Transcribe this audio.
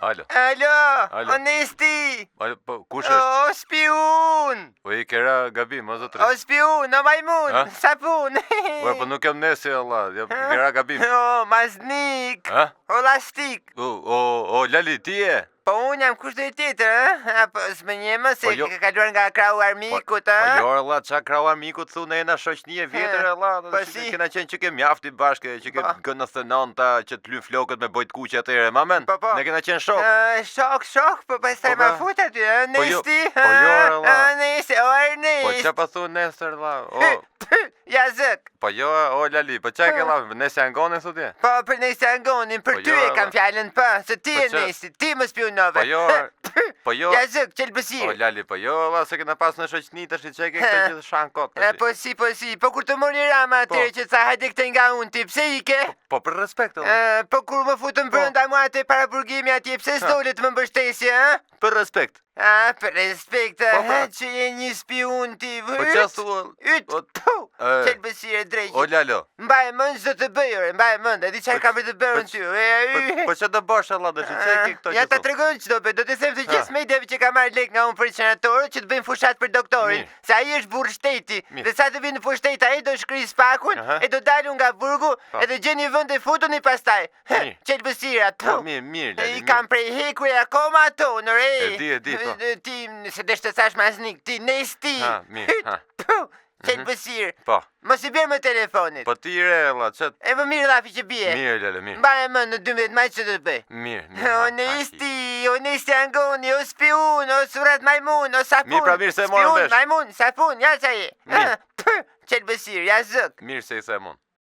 Alo. Alo. Onesti. Alo, po kush është? O spiun. Po I kera gabim, o zotëri. O spiun, o majmun, sapun. Po nuk jam nesi, Allah, jam kera gabim. O maznik. O lastik. O Lali, ti e? Po unë jam kush do I tjetër, apo s'më njema se ka kaluar nga krau armikut, Po jo, Allah, qa krau armikut thu në ena shoqnie vjetër, Allah, si kena qenë që ke mjafti bashkë, që ke gënë 99-ta, që të lyn flokët me bojt kuqe atyre, mamen, ne kena qenë shok. Shok, po pastaj ma fut aty, Nesti. Po jo, Allah. Nesti, o Ernest. Po qa pa thu Nesër, Allah, Ja zëk. Po jo, o Lali, po qa ke la, Nesi Angone, thutje? Po, për Nesi Angonin, për ty e kam fjallën pa, se ti e Nesi, ti më spionove. Po jo. Ja zëk, qelbësirë. O Lali, po jo, Allah, se kena pas në shoqni të shi qeke këtë gjithë shankot. Po kur të mori Rama atyre që tha hajde këte nga unë ti, pse ike? Po për respekt, Allah. Po kur më futën brënda mua të para burgimi atje, pse s'dole të më mbështesje, ha? Për respekt. Për respekt, që je një spiun ti, Po qa thua? Qelbësirë drejqit. O Lalo. Mbaj mend çdo të bëjë, mbaj mend, e di çfarë ka për të bërë ty. Po çfarë do bësh Allah dashi, çe ke këto? Ja ta tregoj ç'do bëj, do të them të gjithë mediave që ka marrë lek nga unë për senatorët që të bëjnë fushat për doktorin, se ai është burr shteti. Dhe sa të vinë në fushë shteti ai do shkrijë spakun, e do dalun nga burgu, e do gjeni vend e futuni pastaj. Qelbësira ato. Mirë, I kam prej hekur akoma ato, në re. E di, po. Ti se desh të thash maznik, ti Nesti. Mirë. Qelbësirë. Po. Mos I bjerë më telefonit. Po ti re, Allah, çet. E më mirë lafi që bie. Mirë, Lale, mirë. Mbaj më në 12 maj që do të bëj. Mirë. O Nesti Angoni, o spiun, o surat majmun, o sapun. Mirë, pra mirë se e morën vesh. Spiun, majmun, sapun, ja qa je. Qelbësirë, ja zëk. Mirë se I se e mon.